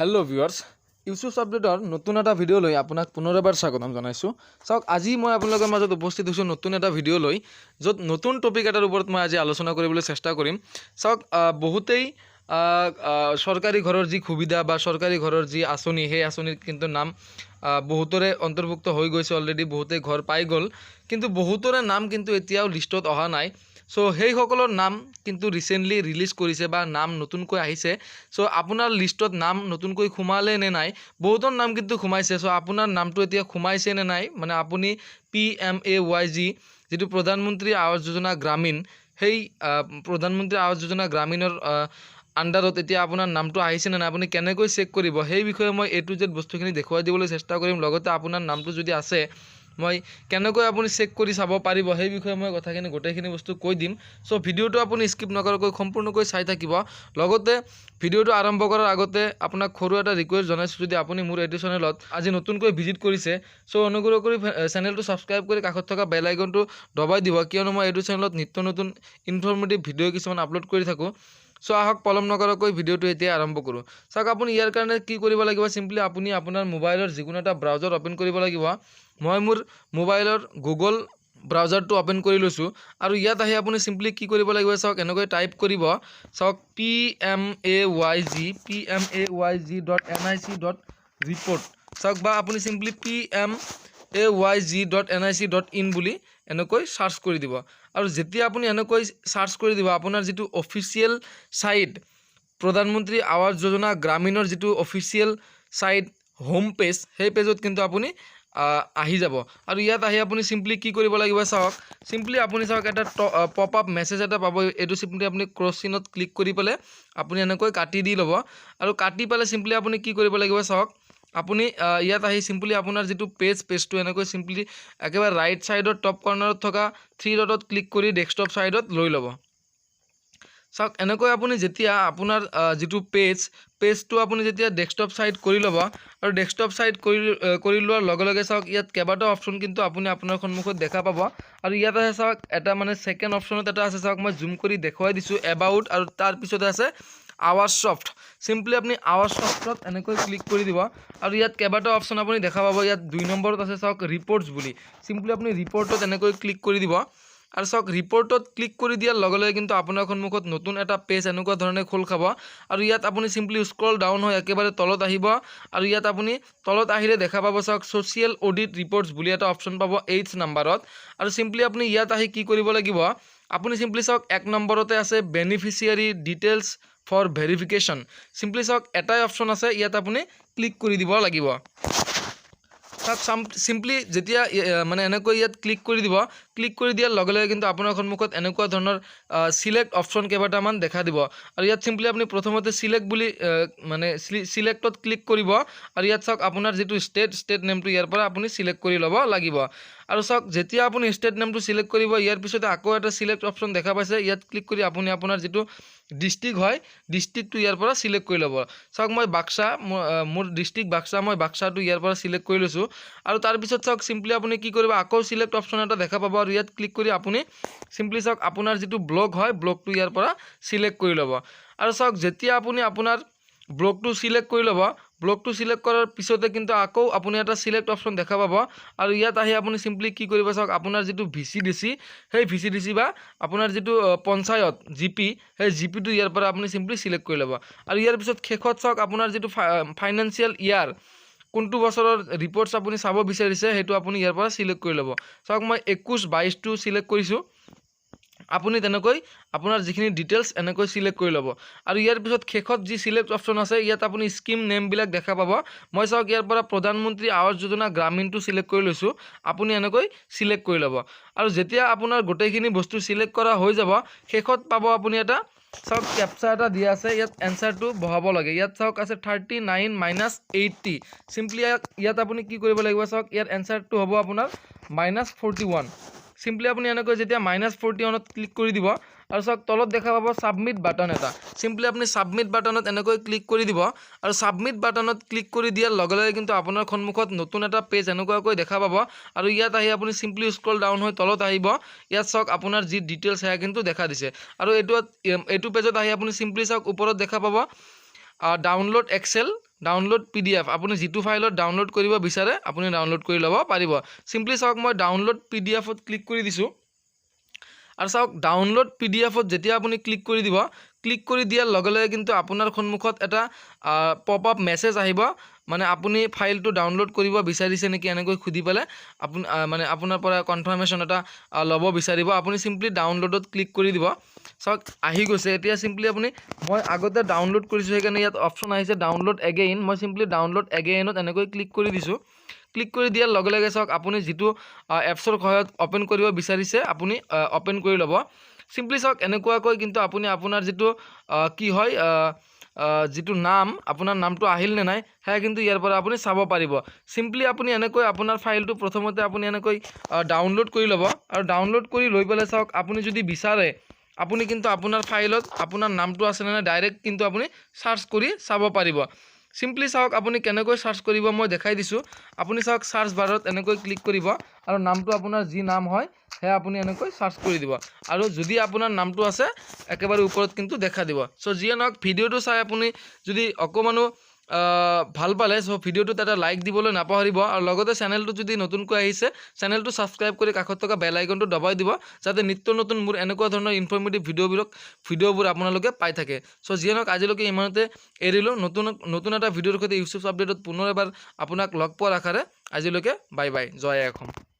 Hello viewers yusuf'supdateৰ নতুন এটা video লৈ আপোনাক পুনৰবাৰ স্বাগতম জনাইছো। চাওক আজি মই আপোনালোকৰ মাজত উপস্থিত হৈছো নতুন এটা ভিডিও লৈ যত নতুন টপিক এটাৰ ওপৰত মই আজি আলোচনা কৰিবলৈ চেষ্টা কৰিম। চাওক বহুতেই সৰকাৰি ঘৰৰ যি সুবিধা বা সৰকাৰি ঘৰৰ যি আঁচনি সেই আঁচনিৰ কিন্তু নাম বহুতৰে অন্তৰ্ভুক্ত হৈ গৈছে অলৰেডি বহুতেই ঘৰ পাই গ'ল কিন্তু বহুতৰে নাম কিন্তু এতিয়াও লিষ্টত অহা নাই। সো সেই সকলৰ নাম কিন্তু ৰিসেন্টলি ৰিলিজ কৰিছে বা নাম নতুনকৈ আহিছে। সো আপোনাৰ লিষ্টত নাম নতুনকৈ সোমালে নে নাই বহুতৰ নাম কিন্তু সোমাইছে। সো আপোনাৰ নামটো এতিয়া সোমাইছে নে নাই মানে আপুনি pmayg যেটো প্ৰধানমন্ত্ৰী আৱাস যোজনা গ্ৰামীণ সেই প্ৰধানমন্ত্ৰী আৱাস যোজনা গ্ৰামীণৰ আন্ডাৰত এতিয়া আপোনাৰ নামটো আহিছে না আপুনি কেনেকৈ চেক কৰিব সেই বিষয়ে মই A to Z বস্তুখিনি দেখুৱাই দিবলৈ চেষ্টা কৰিম। লগতে আপোনাৰ নামটো যদি আছে মই কেনেকৈ আপুনি চেক কৰি চাব পাৰিব সেই বিষয়ে মই কথাখিনি গোটেইখিনি বস্তু কৈ দিম। সো ভিডিওটো আপুনি স্কিপ নকৰাকৈ সম্পূৰ্ণকৈ চাই থাকিব। লগতে ভিডিওটো আৰম্ভ কৰাৰ আগতে আপোনাক সৰু এটা ৰিকুৱেষ্ট জনাইছো যদি আপুনি মোৰ এইটো চেনেলত আজি নতুনকৈ ভিজিট কৰিছে সো অনুগ্ৰহ কৰি চেনেলটো সাবস্ক্ৰাইব কৰি কাষত থকা বেল আইকনটো দবাই দিব কিয়নো মই এইটো চেনেলত নিত্য নতুন ইনফৰমেটিভ ভিডিও কিছুমান আপলোড কৰি থাকো। সো আহক পলম নকৰাকৈ ভিডিওটো এতিয়া আৰম্ভ কৰো। চাওক আপুনি ইয়াৰ কাৰণে কি কৰিব লাগিব সিম্পলি আপুনি আপোনাৰ মোবাইলৰ যিকোনো এটা ব্ৰাউজাৰ ওপেন কৰিব লাগিব। মই মোৰ মোবাইলৰ গুগল ব্ৰাউজাৰটো ওপেন কৰি লৈছো আৰু ইয়াত আহি আপুনি সিম্পলি কি কৰিব লাগিব চাওক এনেকৈ টাইপ কৰিব চাওক pmayg.nic.report চাওক বা আপুনি সিম্পলি pmayg.nic.in বুলি এনেকৈ সার্চ কৰি দিব আৰু যেতিয়া আপুনি এনেকৈ সাৰ্চ কৰি দিব আপোনাৰ যেটো অফিচিয়েল সাইট প্ৰধানমন্ত্ৰী আৱাস যোজনা গ্ৰামীণৰ যেটো অফিচিয়েল সাইট হোম পেজ সেই পেজত কিন্তু আপুনি আহি যাব আৰু ইয়াত আহি আপুনি সিম্পলি কি কৰিব লাগিব চাওক সিম্পলি আপুনি চাওক এটা পপ আপ মেসেজ এটা পাব এটো সিম্পলি আপুনি ক্ৰস চিনত ক্লিক কৰি পেলে আপুনি এনেকৈ কাটি দি লব আৰু কাটি পেলে সিম্পলি আপুনি কি কৰিব লাগিব চাওক আপুনি ইয়াত আহি সিম্পলি আপোনাৰ যেটো পেজটো এনেকৈ সিম্পলি একেবাৰে ৰাইট সাইডৰ টপ কৰ্নাৰত থকা 3 ডটত ক্লিক কৰি ডেস্কটপ সাইডত লৈ লব। চাওক এনেকৈ আপুনি যেতিয়া আপোনাৰ যেটো পেজটো আপুনি যেতিয়া ডেস্কটপ সাইড কৰি লব আৰু ডেস্কটপ সাইড কৰি লোৱাৰ লগে লগে চাওক ইয়াত কেবাটা অপচন কিন্তু আপুনি আপোনাৰ সন্মুখত দেখা পাব আৰু ইয়াত আছে চাওক এটা মানে সেকেন্ড অপচনত এটা আছে চাওক মই জুম কৰি দেখুৱাই দিছো এবাউট আৰু তাৰ পিছতে আছে আৱাজ সফট সিম্পলি আপুনি আৱাজ সফটত এনেকৈ ক্লিক কৰি দিব আৰু ইয়াত কেবাটা অপচন আপুনি দেখা পাব। ইয়াত 2 নম্বৰত আছে চাওক ৰিপৰ্টস বুলি সিম্পলি আপুনি ৰিপৰ্টত এনেকৈ ক্লিক কৰি দিব আৰু চাওক ৰিপৰ্টত ক্লিক কৰি দিয়াৰ লগে লগে কিন্তু আপোনাৰ সন্মুখত নতুন এটা পেজ এনেকুৱা ধৰণে খোল খাব আৰু ইয়াত আপুনি সিম্পলি স্ক্ৰল ডাউন হৈ একেবাৰে তলত আহিব আৰু ইয়াত আপুনি তলত আহিলে দেখা পাব চাওক সোশিয়েল অডিট ৰিপৰ্টস বুলি এটা অপচন পাব 8 নম্বৰত আৰু সিম্পলি আপুনি ইয়াত আহি কি কৰিব লাগিব আপুনি সিম্পলি চাওক 1 নম্বৰতে আছে beneficiary details for verification simply চাওক এটাই অপচন আছে ইয়াত আপুনি ক্লিক কৰি দিব লাগিব। সিম্পলি যেতিয়া মানে এনেকৈ ইয়াত ক্লিক কৰি দিব ক্লিক কৰি দিয়াৰ লগে লগে কিন্তু আপোনাৰ সন্মুখত এনেকুৱা ধৰণৰ সিলেক্ট অপচন কেইবাটামান দেখা দিব আৰু ইয়াত সিম্পলি আপুনি প্ৰথমতে সিলেক্ট বুলি মানে সিলেক্টত ক্লিক কৰিব আৰু ইয়াত চাওক আপোনাৰ যেটো ষ্টেট নেমটো ইয়াৰ পৰা আপুনি সিলেক্ট কৰি ল'ব লাগিব আৰু চাওক যেতিয়া আপুনি ষ্টেট নেমটো সিলেক্ট কৰিব ইয়াৰ পিছতে আকৌ এটা সিলেক্ট অপচন দেখা পাইছে ইয়াত ক্লিক কৰি আপুনি আপোনাৰ যেটো ডিস্ট্ৰিক্ট হয় ডিস্ট্ৰিক্টটো ইয়াৰ পৰা সিলেক্ট কৰি ল'ব। চাওক মই বাক্সা মোৰ ডিস্ট্ৰিক্ট বাক্সা মই বাক্সাটো ইয়াৰ পৰা সিলেক্ট কৰি লৈছো আৰু তাৰ পিছত চাওক সিম্পলি আপুনি কি কৰিব আকৌ সিলেক্ট অপচন এটা দেখা পাব আৰু ইয়াত ক্লিক কৰি আপুনি সিম্পলি চাওক আপোনাৰ যেটো ব্লক হয় ব্লকটো ইয়াৰ পৰা সিলেক্ট কৰি ল'ব আৰু চাওক যেতিয়া আপুনি আপোনাৰ ব্লকটো সিলেক্ট কৰি ল'ব ব্লকটো সিলেক্ট কৰাৰ পিছতে কিন্তু আকৌ আপুনি এটা সিলেক্ট অপচন দেখা পাব আৰু ইয়াত আহি আপুনি সিম্পলি কি কৰিব চাওক আপোনাৰ যেটো ভিসিডিসি সেই ভিসিডিসি বা আপোনাৰ যেটো পঞ্চায়ত জিপি সেই জিপিটো ইয়াৰ পৰা আপুনি সিম্পলি সিলেক্ট কৰি ল'ব আৰু ইয়াৰ পিছত শেষত চাওক আপোনাৰ যেটো ফাইনান্সিয়াল ইয়াৰ কোনটো বছৰৰ ৰিপৰ্টস আপুনি চাব বিচাৰিছে হেতু আপুনি ইয়াৰ পৰা সিলেক্ট কৰি ল'ব। চাওক মই 21-22 টো সিলেক্ট কৰিছো আপুনি তেনেকৈ আপোনাৰ যিখিনি ডিটেইলস এনেকৈ সিলেক্ট কৰি ল'ব আৰু ইয়াৰ পিছত শেষত যি সিলেক্ট অপচন আছে ইয়াত আপুনি স্কিম নেম বিলাক দেখা পাব মই চাওক ইয়াৰ পৰা প্ৰধানমন্ত্ৰী আৱাস যোজনা গ্ৰামীণটো সিলেক্ট কৰি লৈছো আপুনি এনেকৈ সিলেক্ট কৰি ল'ব আৰু যেতিয়া আপোনাৰ গোটেইখিনি বস্তু সিলেক্ট কৰা হৈ যাব শেষত পাব আপুনি এটা চাওক ক্যাপচা এটা দিয়া আছে ইয়াত এনসাৰটো বহাব লাগে ইয়াত চাওক আছে 39 - 80 সিম্পলি ইয়াত আপুনি কি কৰিব লাগিব চাওক ইয়াৰ এনসাৰটো হ'ব আপোনাৰ -41 সিম্পলি আপুনি এনেকৈ যেতিয়া -41ত ক্লিক কৰি দিব আৰু চাওক তলত দেখা পাব সাবমিট বাটন এটা সিম্পলি আপুনি সাবমিট বাটনত এনেকৈ ক্লিক কৰি দিব আৰু সাবমিট বাটনত ক্লিক কৰি দিয়াৰ লগে লগে কিন্তু আপোনাৰ সন্মুখত নতুন এটা পেজ এনেকুৱাকৈ দেখা পাব আৰু ইয়াত আহি আপুনি সিম্পলি স্ক্ৰল ডাউন হৈ তলত আহিব ইয়াত চাওক আপোনাৰ যি ডিটেইলস হেয়া কিন্তু দেখা দিছে আৰু এটো পেজত আহি আপুনি সিম্পলি চাওক ওপৰত দেখা পাব ডাউনলোড এক্সেল ডাউনলোড PDF আপুনি যিটো ফাইলত ডাউনলোড কৰিব বিচাৰে আপুনি ডাউনলোড কৰি ল'ব পাৰিব সিম্পলি চাওক মই ডাউনলোড PDFত ক্লিক কৰি দিছোঁ আৰু চাওক ডাউনলোড PDFত যেতিয়া আপুনি ক্লিক কৰি দিব ক্লিক কৰি দিয়াৰ লগে লগে কিন্তু আপোনাৰ সন্মুখত এটা পপ আপ মেছেজ আহিব মানে আপুনি ফাইলটো ডাউনলোড কৰিব বিচাৰিছে নেকি এনেকৈ খুদি পেলে আপুনি মানে আপোনাৰ পৰা কনফাৰ্মেশ্যন এটা ল'ব বিচাৰিব আপুনি সিম্পলি ডাউনলোডত ক্লিক কৰি দিব চাওক আহি গৈছে এতিয়া সিম্পলি আপুনি মই আগতে ডাউনলোড কৰিছোঁ সেইকাৰণে ইয়াত অপশ্যন আহিছে ডাউনলোড এগেইন মই সিম্পলি ডাউনলোড এগেইনত এনেকৈ ক্লিক কৰি দিছোঁ ক্লিক কৰি দিয়াৰ লগে লগে চাওক আপুনি যিটো এপছৰ সহায়ত ওপেন কৰিব বিচাৰিছে আপুনি ওপেন কৰি ল'ব সিম্পলি চাওক এনেকুৱাকৈ কিন্তু আপুনি আপোনাৰ যিটো কি হয় যিটো নাম আপোনাৰ নামটো আহিল নে নাই হেয়া কিন্তু ইয়াৰ পৰা আপুনি চাব পাৰিব সিম্পলি আপুনি এনেকৈ আপোনাৰ ফাইলটো প্ৰথমতে আপুনি এনেকৈ ডাউনলোড কৰি ল'ব আৰু ডাউনলোড কৰি লৈ পেলাই চাওক আপুনি যদি বিচাৰে আপুনি কিন্তু আপোনাৰ ফাইলত আপোনাৰ নামটো আছে নে ডাইৰেক্ট কিন্তু আপুনি সাৰ্চ কৰি চাব পাৰিব সিম্পলি চাওক আপুনি কেনেকৈ সাৰ্চ কৰিব মই দেখাই দিছোঁ আপুনি চাওক সাৰ্চ বাৰত এনেকৈ ক্লিক কৰিব আৰু নামটো আপোনাৰ যি নাম হয় হেয়া আপুনি এনেকৈ সাৰ্চ কৰি দিব আৰু যদি আপোনাৰ নামটো আছে একেবাৰে ওপৰত কিন্তু দেখা দিব সো যিয়ে নহওক ভিডিওটো চাই আপুনি যদি অকমানো ভাল পালে সো ভিডিওটো এটা লাইক দিবলৈ নাপাহৰিব আৰু লগতে চেনেলটো যদি নতুনকৈ আহিছে চেনেলটো সাবস্ক্ৰাইব কৰি কাষত থকা বেল আইকনটো দবাই দিব যাতে নিত্য নতুন মোৰ এনেকুৱা ধৰণৰ ইনফৰমেটিভ ভিডিওবোৰ আপোনালোকে পাই থাকে সো যিয়ে নহওক আজিলৈকে ইমানতে এৰিলোঁ নতুন এটা ভিডিওৰ সৈতে ইউসুফ আপডেটত পুনৰ এবাৰ আপোনাক লগ পোৱাৰ আশাৰে আজিলৈকে বাই বাই জয় অসম।